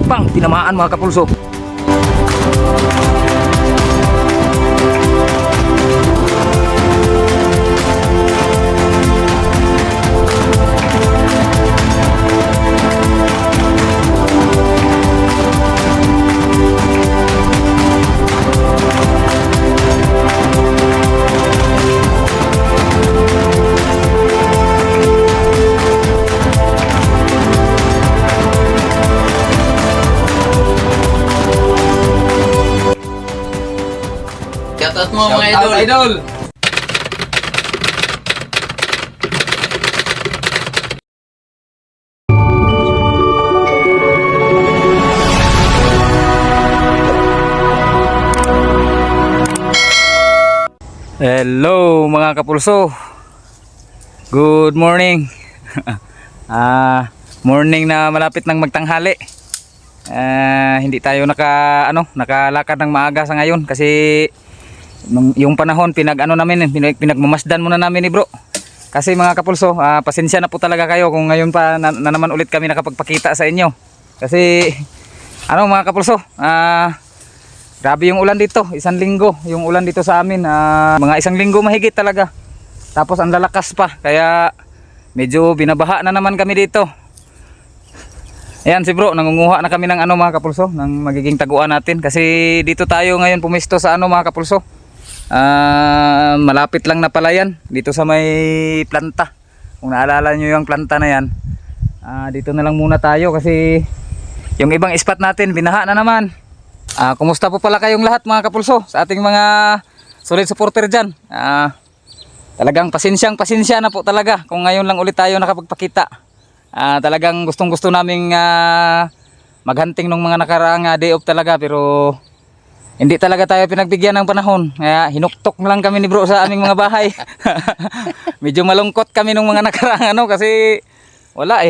Bang! Tinamaan mga kapulso. Shoutout mo mga idol. Idol! Hello mga kapulso. Good morning. Morning na malapit ng magtanghali. Hindi tayo nakalakad ng maaga sa ngayon kasi yung panahon pinagmamasdan muna namin ni bro. Kasi mga kapulso, pasensya na po talaga kayo kung ngayon pa na naman ulit kami nakapagpakita sa inyo. Kasi mga kapulso, grabe yung ulan dito, isang linggo yung ulan dito sa amin, mga isang linggo mahigit talaga. Tapos ang lalakas pa, kaya medyo binabaha na naman kami dito. Ayan si bro, nangunguha na kami ng mga kapulso, ng magiging taguan natin. Kasi dito tayo ngayon pumisto sa mga kapulso. Malapit lang na palayan dito sa may planta. Kung naalala nyo yung planta na yan, dito na lang muna tayo kasi yung ibang spot natin binaha na naman. Kumusta po pala kayong lahat mga kapulso, sa ating mga solid supporter dyan. Talagang pasensya na po talaga kung ngayon lang ulit tayo nakapagpakita. Talagang gustong gusto naming maghunting ng mga nakaraang day off talaga, pero hindi talaga tayo pinagbigyan ng panahon. Kaya hinuktok lang kami ni bro sa aming mga bahay. Medyo malungkot kami nung mga nakaraang kasi wala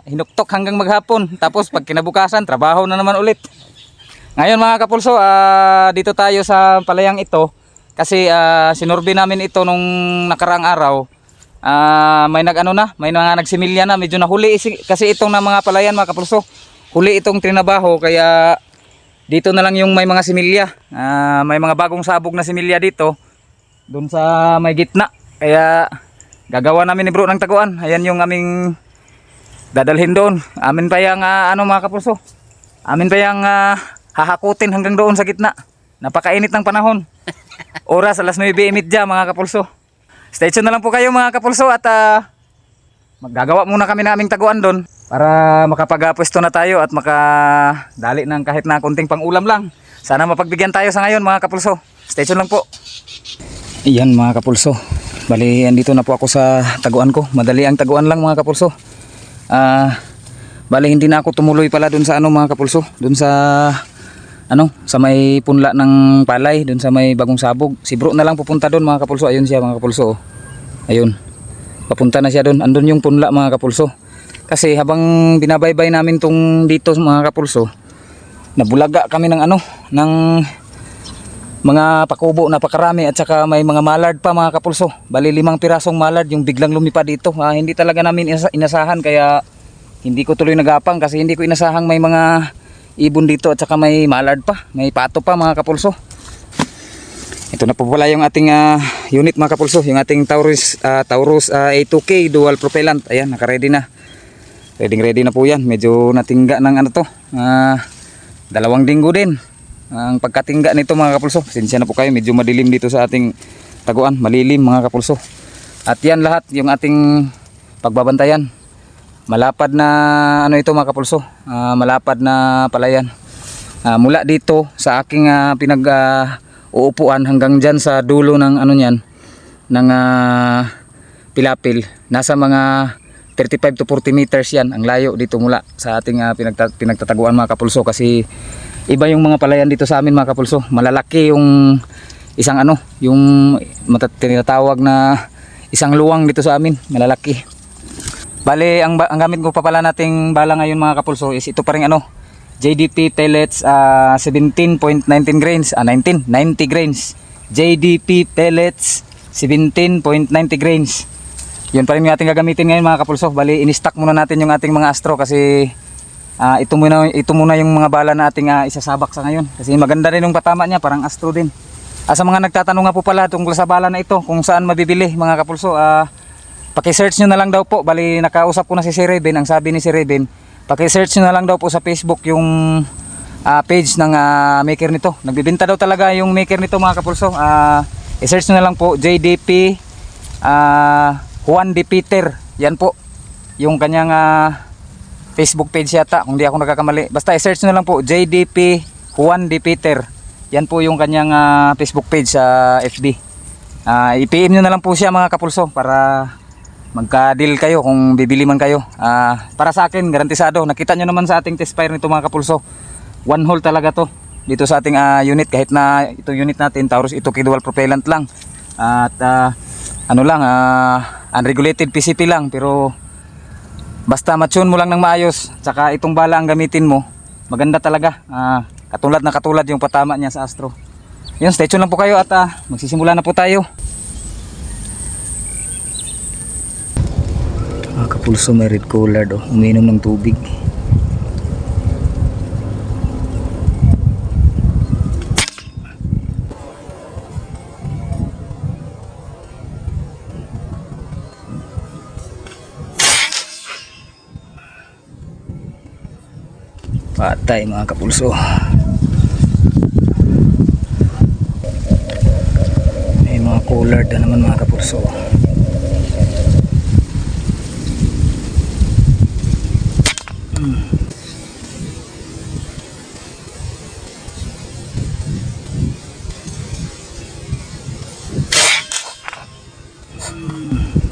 hinuktok hanggang maghapon. Tapos pag kinabukasan, trabaho na naman ulit. Ngayon mga kapulso, dito tayo sa palayang ito. Kasi sinorbe namin ito nung nakaraang araw. May mga nagsimilya na, medyo nahuli kasi itong na mga palayan mga kapulso. Huli itong trinabaho, kaya dito na lang yung may mga similya. May mga bagong sabog na similya dito, doon sa may gitna. Kaya gagawa namin ni bro ng taguan. Ayan yung aming dadalhin doon. Amin pa yung mga kapulso, amin pa yung hahakutin hanggang doon sa gitna. Napakainit ng panahon. Oras alas 9:30 mga kapulso. Stay tuned na lang po kayo mga kapulso, at maggagawa muna kami ng aming taguan doon para makapag-pwesto na tayo at makadali ng kahit na konting pang-ulam lang. Sana mapagbigyan tayo sa ngayon mga kapulso. Stay tuned lang po. Iyan mga kapulso, bali andito na po ako sa taguan ko. Madali ang taguan lang mga kapulso. Bali hindi na ako tumuloy pala doon sa mga kapulso, doon sa sa may punla ng palay, doon sa may bagong sabog. Si bro na lang pupunta doon mga kapulso. Ayun siya mga kapulso. Ayun, papunta na siya doon. Andun yung punla mga kapulso. Kasi habang binabaybay namin tong dito mga kapulso, nabulaga kami ng ng mga pakubo na pakarami, at saka may mga mallard pa mga kapulso. Bali 5 pirasong mallard yung biglang lumipad dito. Hindi talaga namin inasahan, kaya hindi ko tuloy nagapang kasi hindi ko inasahang may mga ibon dito, at saka may mallard pa, may pato pa mga kapulso. Ito na po pala yung ating unit mga kapulso, yung ating Taurus A2K dual propellant. Ayan, naka-ready na. Ready na po yan. Medyo natingga ng 2 linggo din ang pagkatingga nito mga kapulso. Pasensya na po kayo, medyo madilim dito sa ating taguan, malilim mga kapulso. At yan lahat yung ating pagbabantayan. Malapad na ito mga kapulso, malapad na palayan. Mula dito sa aking uupuan hanggang dyan sa dulo ng ng pilapil, nasa mga 35 to 40 meters yan ang layo dito mula sa ating pinagtataguan mga kapulso. Kasi iba yung mga palayan dito sa amin mga kapulso. Malalaki yung isang yung tinatawag na isang luwang dito sa amin, malalaki. Bale, ang gamit ko pa pala nating bala ngayon mga kapulso is ito pa rin JDP pellets 17.19 grains, 90 grains. JDP pellets 17.90 grains. Yun pa rin yung ating gagamitin ngayon mga kapulso. Bali, in-stock muna natin yung ating mga astro kasi ito muna yung mga bala na ating isasabak sa ngayon. Kasi maganda rin yung patama niya, parang astro din. Sa mga nagtatanong nga po pala tungkol sa bala na ito, kung saan mabibili mga kapulso, paki-search nyo na lang daw po. Bali nakausap ko na si Sir Raven. Ang sabi ni Sir Raven, paki-search nyo na lang daw po sa Facebook yung page ng maker nito. Nagbibenta daw talaga yung maker nito mga kapulso. I-search nyo na lang po JDP Juan de Peter. Yan po yung kanyang Facebook page yata, kung di ako nagkakamali. Basta i-search nyo lang po JDP Juan de Peter. Yan po yung kanyang Facebook page sa FB. I-PM nyo na lang po siya mga kapulso para magka-deal kayo kung bibili man kayo. Para sa akin, garantisado. Nakita nyo naman sa ating test fire nito mga kapulso. One hole talaga to dito sa ating unit. Kahit na ito unit natin, Taurus ito dual propellant lang. At ano lang, unregulated PCP lang. Pero basta matune mo lang ng maayos. Tsaka itong bala ang gamitin mo, maganda talaga. Katulad yung patama niya sa Astro. Yun, stay tuned lang po kayo at magsisimula na po tayo. Mga kapulso, may red collar do, uminom ng tubig. Patay mga kapulso. May mga collar na naman mga kapulso.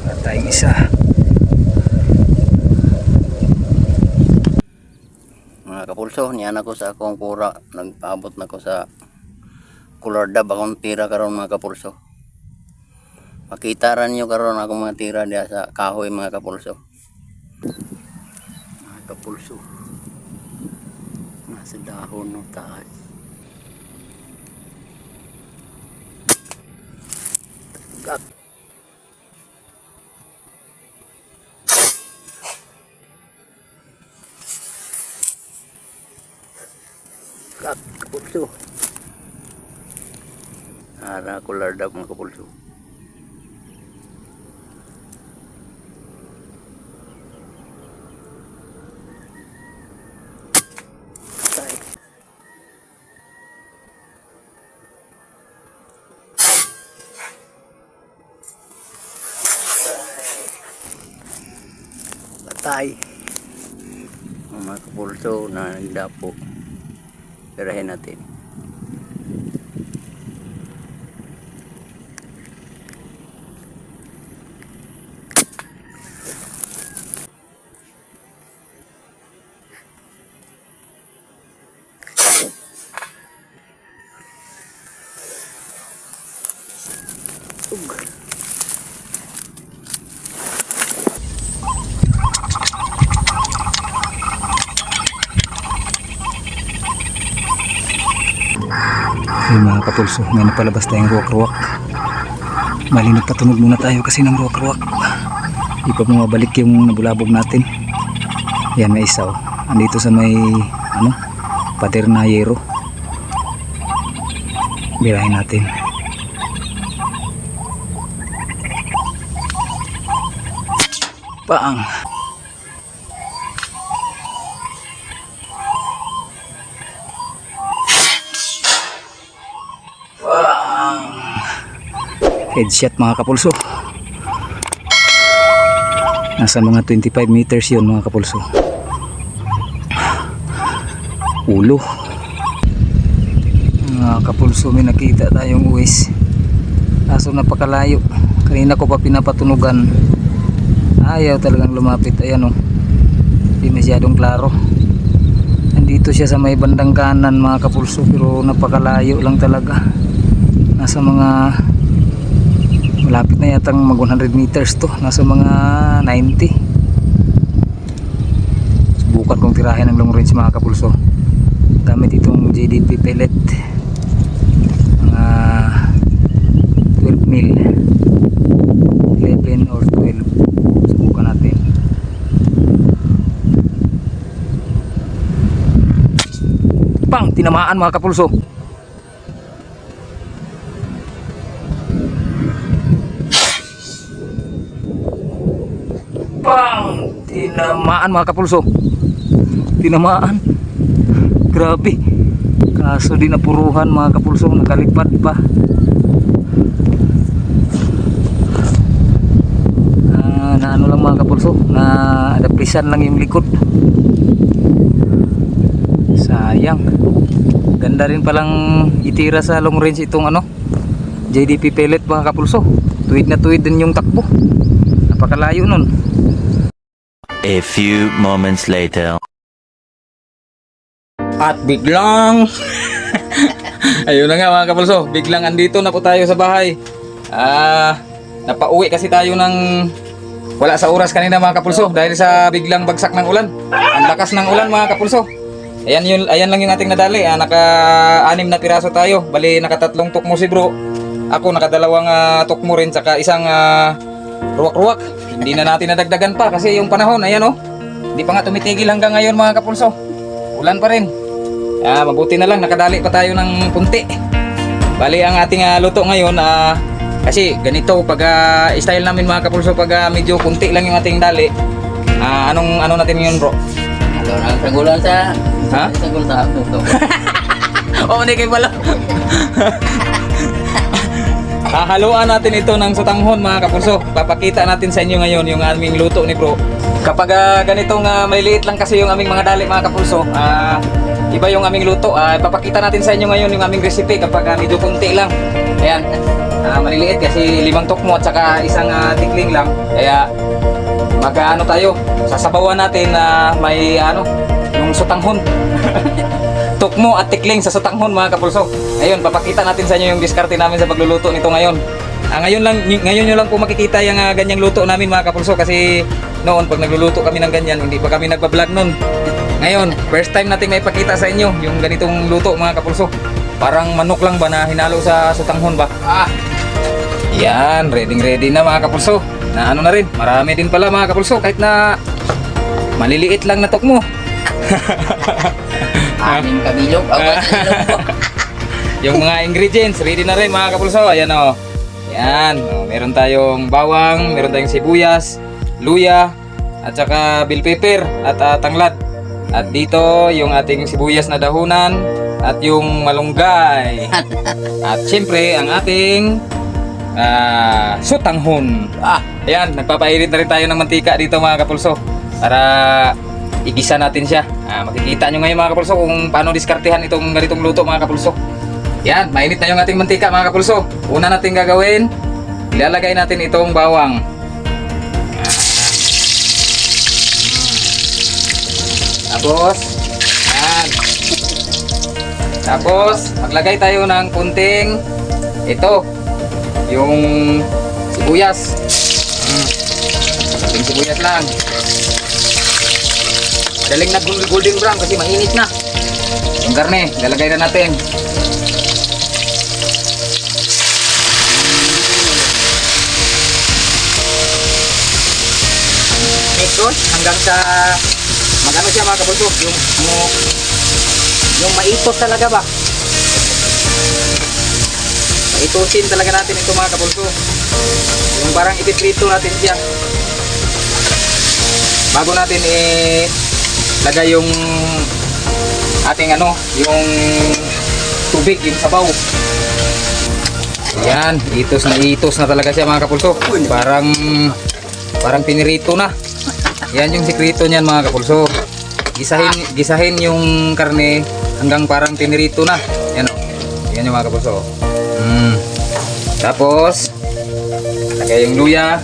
Patay isa. Mga kapulso, niyan ako sa akong kura. Nagpaabot na ko sa kulardab akong tira karon mga kapulso. Makita ran nyo karon akong mga tira diya sa kahoy mga kapulso. Mga kapulso. Nasa dahon ng taas. Gak. Kapulso. Ara kulardab mga kapulso. Patay. Mga kapulso na nagdapo. Pirahin natin. Ay mga kapulso, may napalabas tayong ruwak-ruwak. Bali nagpatunog muna tayo kasi ng ruwak-ruwak. Di pa bumabalik yung nabulabog natin. Yan, may isa oh. Andito sa may pader na yero. Birahin natin. Paang. Headshot mga kapulso. Nasa mga 25 meters yun mga kapulso. Ulo. Mga kapulso, may nakita tayong uwis. Kaso napakalayo. Kanina ko pa pinapatunugan. Ayaw talagang lumapit. Ayan o. Hindi masyadong klaro. Nandito siya sa may bandang kanan mga kapulso. Pero napakalayo lang talaga. Nasa mga malapit na yatang mag 100 meters to. Nasa mga 90. Subukan kong tirahin ng long range mga kapulso gamit itong JDP pellet, mga 12 mil, 11 or 12. Subukan natin. Bang! Tinamaan mga kapulso. Bang! Tinamaan mga kapulso. Tinamaan. Grabe. Kaso di napuruhan mga kapulso. Nakalipad pa. Na ano lang mga kapulso. Na adaprisan lang yung likod. Sayang. Ganda rin palang itira sa long range itong ano JDP pellet mga kapulso. Tuwid na tuwid din yung takbo. Napakalayo nun. A few moments later. At biglang ayun na nga mga kapulso, biglang andito na po tayo sa bahay. Napauwi kasi tayo ng wala sa oras kanina mga kapulso dahil sa biglang bagsak ng ulan. Ang lakas ng ulan mga kapulso. Ayan lang yung ating nadali. Naka-6 na piraso tayo. Bali naka-3 tukmo si bro. Ako naka-2 tukmo rin saka isang ruwak-ruwak. Hindi na natin nadagdagan pa kasi yung panahon ayan oh. Hindi pa nga tumitigil hanggang ngayon mga kapulso. Ulan pa rin. Mabuti na lang nakadali pa tayo ng punti. Bali ang ating luto ngayon kasi ganito pag style namin mga kapulso pag medyo kunti lang yung ating dali. Ano natin yun bro? Halo na sagulan sa Ha? sagul sa tuto. Oo, hindi kayo pala. Hahaluan natin ito ng sutanghon mga kapulso. Papakita natin sa inyo ngayon yung aming luto ni bro. Kapag ganitong maliliit lang kasi yung aming mga dali mga kapulso, iba yung aming luto. Papakita natin sa inyo ngayon yung aming recipe kapag medyo kunti lang. Ayan, maliliit kasi 5 tukmo at saka isang tikling lang. Kaya mag-ano tayo, sasabawan natin na may yung sutanghon. Tukmo at tikling sa sutanghon mga kapulso. Ayun, papakita natin sa inyo yung diskarte namin sa pagluluto nito ngayon. Ngayon nyo lang po makikita yung ganyang luto namin mga kapulso kasi noon pag nagluluto kami ng ganyan, hindi pa kami nagpa-vlog noon. Ngayon, first time natin may pakita sa inyo yung ganitong luto mga kapulso. Parang manok lang ba na hinalo sa sutanghon ba? Yan, ready na mga kapulso. Na ano na rin, marami din pala mga kapulso kahit na maliliit lang na tukmo. 6 kabilog. Yung mga ingredients ready na rin mga kapulso. Ayan o. Yan. Meron tayong bawang, meron tayong sibuyas, luya, at saka bell pepper at tanglad. At dito yung ating sibuyas na dahunan at yung malunggay. At syempre ang ating sutanghon. Ayan, nagpapainit na rin tayo ng mantika dito mga kapulso para igisa natin siya. Makikita nyo ngayon mga kapulso kung paano diskartehan itong ganitong luto mga kapulso. Yan, mainit na yung ating mantika mga kapulso. Una natin gagawin, ilalagay natin itong bawang. Tapos, yan. Tapos, maglagay tayo ng kunting ito, yung sibuyas. Kunting sibuyas lang. Daling na golden brown kasi mainit na. Yung karne, lalagay na natin. Ikot hanggang sa magano siya mga kapulso, yung maitos talaga ba? Maitosin talaga natin ito mga kapulso. Yung parang ipiprito natin siya. Bago natin lagay yung ating yung tubig, yung sabaw. Yan, itos na talaga siya mga kapulso. Parang pinirito na. Yan yung sikreto niyan mga kapulso. Gisahin yung karne hanggang parang pinirito na. Yan o. Yan yung mga kapulso. Tapos lagay yung luya.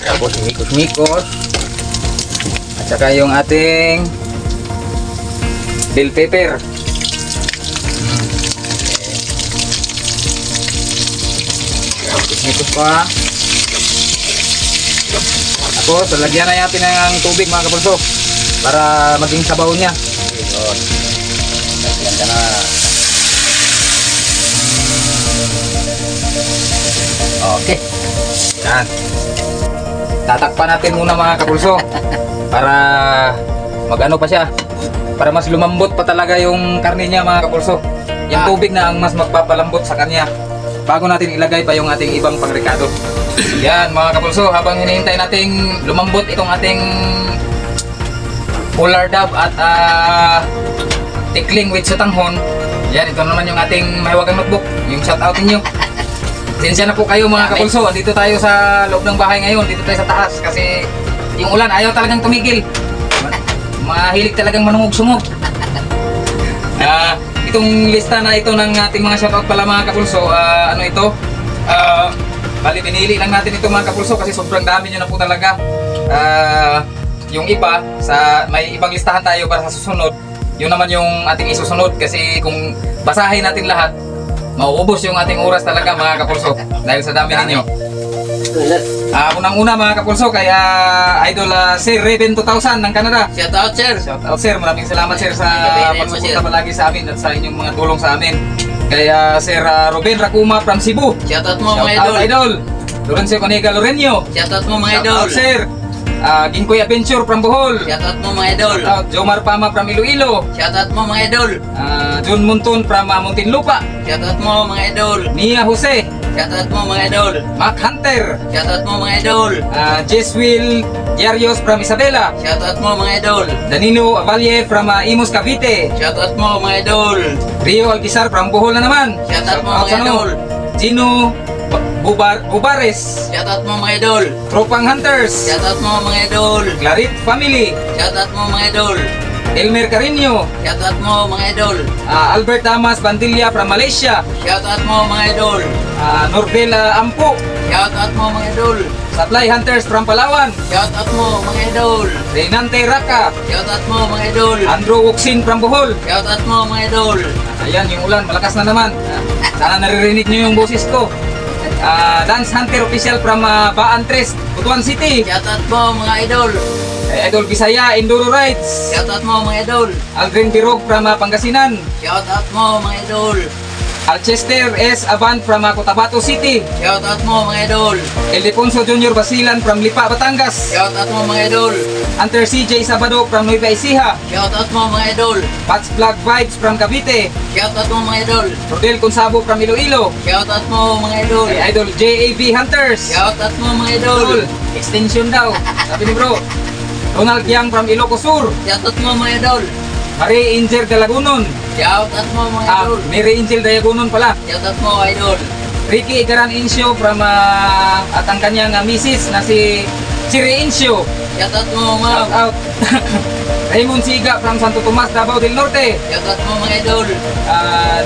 Tapos mikos-mikos. At saka yung ating bell pepper. Mikos pa. Tapos lalagyan na natin ng tubig mga kapulso para maging sabaw niya. Yun. Lagyan ka na. Okay. Yan. Tatakpan natin muna mga kapulso para Mag-ano pa siya. Para mas lumambot pa talaga yung karne niya mga kapulso. Yung tubig na ang mas magpapalambot sa kanya. Bago natin ilagay pa yung ating ibang pangrekado. Yan mga kapulso, habang hinihintay nating lumambot itong ating polar dab at tikling with sutanghon. Yan, ito naman yung ating mahiwagang notebook, yung shoutout ninyo. Pasensya na po kayo mga kapulso, dito tayo sa loob ng bahay ngayon, dito tayo sa taas kasi yung ulan ayaw talagang tumigil. Mahilig talagang manungog-sungog. Itong lista na ito ng ating mga shoutout pala mga kapulso, ano ito? Bali pinili lang natin ito mga kapulso kasi sobrang dami nyo na po talaga. Yung iba, may ibang listahan tayo para sa susunod. Yun naman yung ating isusunod kasi kung basahin natin lahat, mauubos yung ating oras talaga mga kapulso dahil sa dami ninyo. Unang-una mga kapulso kay Idol Sir Raven 2000 ng Canada. Shout out, sir. Shout out sir, maraming salamat sir sa Gabayan mo, pagsuporta sir. palagi sa amin at sa inyong mga tulong sa amin. Kay Sir Ruben Racuma from Cebu. Shout out mo, Shout mga out idol. Idol. Lorenzo Conega Lorenyo. Shout out mo, mga Shout idol. out sir. Ginkoy Adventure from Bohol. Shout out mo, mga idol. Shout out Jomar Pama from Iloilo. Shout out mo, mga idol. John Munton from Muntinlupa. Shout out mo, mga idol. Nia Jose. Shout out mo, mga idol. Mac Hunter. Shout out mo, mga idol. Jeswil Diarios from Isabela. Shout out mo, mga idol. Danilo Avalle from Imus Cavite. Shout out mo, mga idol. Rio Alquizar from Bohol na naman. Shout out mo, mga sa ano? idol. Gino Bubares. Shout out mo, mga idol. Tropang Hunters. Shout out mo, mga idol. Clarit Family. Shout out mo, mga idol. Elmer Carino. Shout out mo, mga idol. Albert Damas Bandilla from Malaysia. Shout out mo, mga idol. Norbela Ampo. Shout out mo, mga idol. Supply Hunters from Palawan. Shout out mo, mga idol. Reynante Raka. Shout out mo, mga idol. Andrew Wuxin from Bohol. Shout out mo, mga idol. Ayan yung ulan, malakas na naman. Sana naririnig nyo yung boses ko. Dance Hunter Official from Baan Tres, Butuan City. Shout out mo, mga idol. Idol Bisaya Enduro Rides. Shout out mo, mga idol. Aldrin Birog from Pangasinan. Shout out mo, mga idol. Alchester S. Avant from Cotabato City. Shout out mo, mga idol. Ildefonso Jr. Basilan from Lipa, Batangas. Shout out mo, mga idol. Hunter CJ Sabado from Nueva Ecija. Shout out mo, mga idol. Pats Vlog Vibes from Cavite. Shout out mo, mga idol. Rodel Consabo from Iloilo. Shout out mo, mga idol. Idol JAV Hunters. Shout out mo, mga idol. Idol. Extension daw. Sabi ni bro. Ronald Yang from Ilocos Sur. Shout out mo, mga idol. Marie Angel Dalagunon. Shout out mo, mga idol. Mary Angel Dalagunon pala. Shout out mo, idol. Ricky Igaran Incio from at ang kanyang misis na si Siri Incio. Shout out mo, ma'am. Shout out. Raymond Siga from Santo Tomas, Davao del Norte. Shout out mo, mga idol.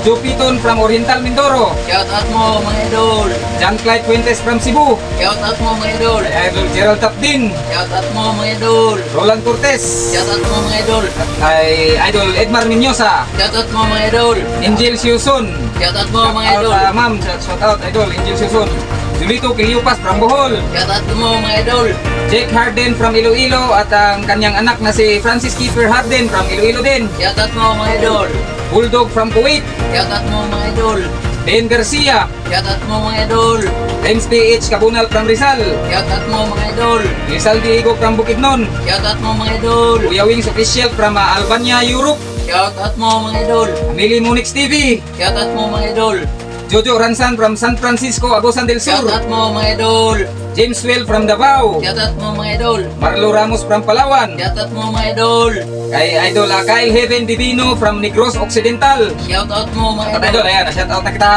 Joe Piton from Oriental Mindoro. Shout out mo, mga idol. John Clyde Fuentes from Cebu. Shout out mo, mga idol. Idol Gerald Tapdin. Shout out mo, mga idol. Roland Cortez. Shout out mo, mga idol. Ay Idol Edmar Minyosa. Shout out mo, mga idol. Angel Siuson. Shout out mo, mga idol. Ma'am, shout out Idol Angel Siuson. Julito Kiliupas from Bohol. Shout out mo, mga idol. Jake Harden from Iloilo at ang kanyang anak na si Francis Kiefer Harden from Iloilo din. Shout out mo, mga idol. Bulldog from Kuwait. Shout out mo, mga idol. Ben Garcia. Shout out mo, mga idol. Renz PH Kabunal from Rizal. Shout out mo, mga idol. Rizal Diego from Bukidnon. Shout out mo, mga idol. Kuya Wings Official from Albania, Europe. Shout out mo, mga idol. Amelie Munix TV. Shout out mo, mga idol. Jojo Ransan from San Francisco, Agusan del Shout Sur. out mo, mga idol. James Well from Davao. Shout out mo, mga idol. Marlo Ramos from Palawan. Shout out mo, mga idol. Kay Idol Kyle Heaven Divino from Negros Occidental. Shout out mo, mga At idol. Idol, ayan, shout out na kita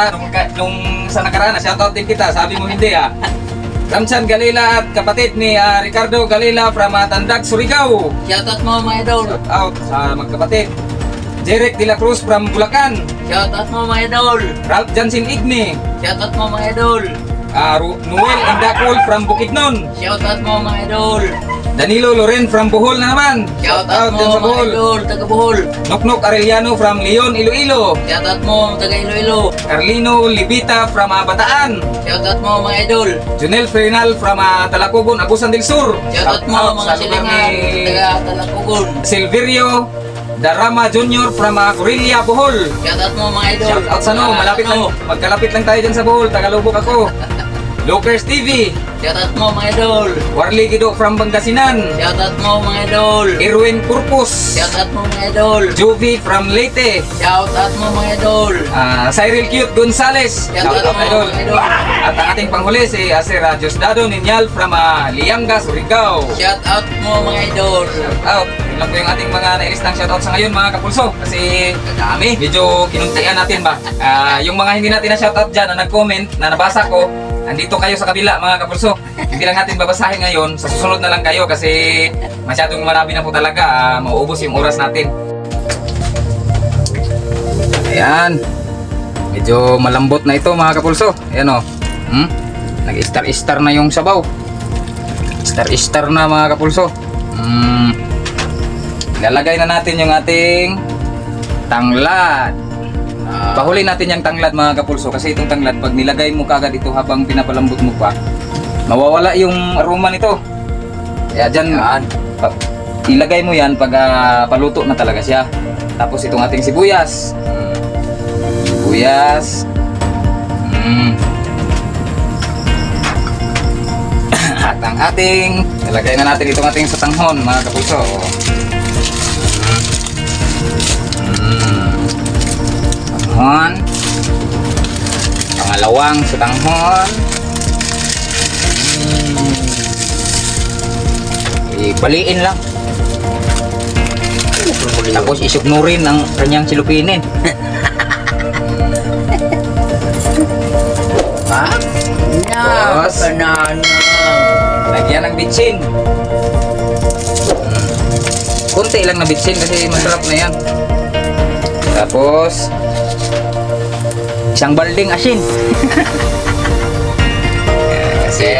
nung sa nakaraan, shout out din kita. Sabi mo hindi Ramchan Galila at kapatid ni Ricardo Galila from Tandag, Surigao. Shout out mo, mga idol. Shout out sa magkapatid. Jeric De La Cruz from Bulacan. Shout out mo, mga idol. Ralph Jansin Igni. Shout out mo, mga idol. Noel Indacol from Bukidnon. Shout out mo, mga idol. Danilo Loren from Bohol na naman. Shout out dyan mo, sa mga Bohol. idol. Taga Bohol. Noknok Arellano from Leon, Iloilo. Shout out mo, taga Iloilo. Carlino Libita from Bataan. Shout out mo, mga idol. Junel Fernal from Talacogon, Agusan del Sur. Shout out mo, mga sa lugar silingan. ni Taga Talacogon. Silverio Darama Jr. from Corelia, Bohol. Shout out mo, mga idol. Shout out sa no, malapit lang. Magkalapit lang tayo dyan sa Bohol. Tagalubog ako. Lokers TV, Shoutout mo mga idol. Warli Gido from Pangasinan, Shoutout mo mga idol. Erwin Purpos, Shoutout mo mga idol. Juvie from Leyte, Shoutout mo mga idol. Cyril Cute Gonzales, Shoutout shoutout mo, idol. mga idol. At ang ating panghuli si Aser Diosdado Ninyal from Lianga, Surigao. Shoutout mo mga idol. Shoutout. Yun lang po yung ating mga nailistang shoutout sa ngayon mga kapulso. Kasi dami. Medyo kinuntian natin ba. Yung mga hindi natin na shoutout dyan na nag-comment na nabasa ko, andito kayo sa kabila mga kapulso. Hindi lang natin babasahin ngayon. Sa susunod na lang kayo kasi masyadong marami na po talaga. Mauubos yung oras natin. Ayan. Medyo malambot na ito mga kapulso. Ayan o. Nag-star-star na yung sabaw. Star-star na mga kapulso. Ilalagay na natin yung ating tanglad. Pahuli natin yung tanglad mga kapulso kasi itong tanglad pag nilagay mo kagad ito habang pinapalambot mo pa, mawawala yung aroma nito. Kaya dyan, ilagay mo yan pag paluto na talaga siya. Tapos itong ating sibuyas. Sibuyas. At ang ating, ilagay na natin itong ating satanghon mga kapulso. Satanghon. Pangalawang satanghon. Ibaliin lang. Tapos isugnurin ang kanyang silupinin. Ha? Tapos, lagyan ng bitsin. Kunti lang na bitsin kasi masarap na yan. Tapos, isang balding asin. Kasi,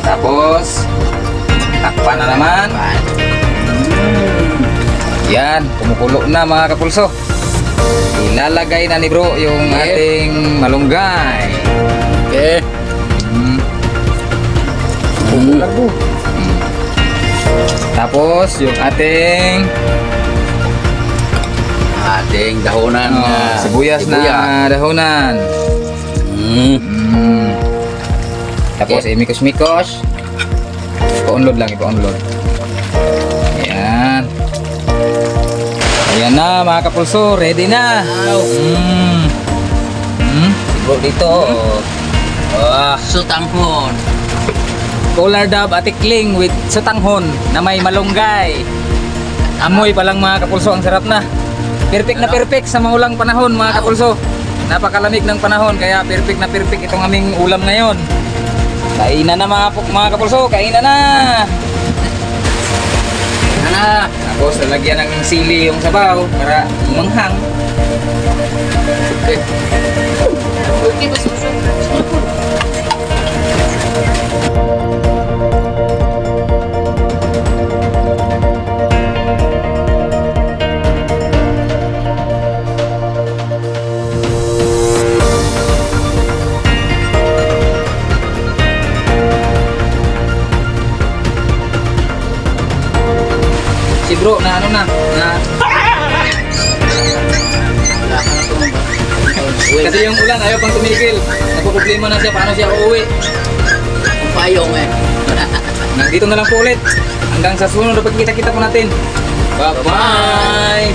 tapos, takpan na naman. Yan, kumukulo na mga kapulso. Ilalagay na ni bro yung ating malunggay. Okay. Tapos yung ating dahonan sibuyas na dahonan. Tapos imikos-mikos. Ipa-unload lang, ipa-unload. Ayan. Ayan na mga kapulso, ready na. Siguro dito. Sutanghon. Polar dab atikling with sutanghon na may malunggay. Amoy pa lang mga kapulso, ang sarap na. Perfect na perfect sa maulang panahon mga kapulso. Napakalamig ng panahon kaya perfect na perfect itong aming ulam ngayon. Kainan na mga kapulso, kainan na. Tapos lalagyan ng sili yung sabaw para manghang. Si bro na ano na kasi yung ulan ayaw pang tumigil. Nagpo-problema na siya paano siya uuwi. Payong Nandito na lang po ulit. Hanggang sa sunod na pagkita-kita po natin. Bye-bye!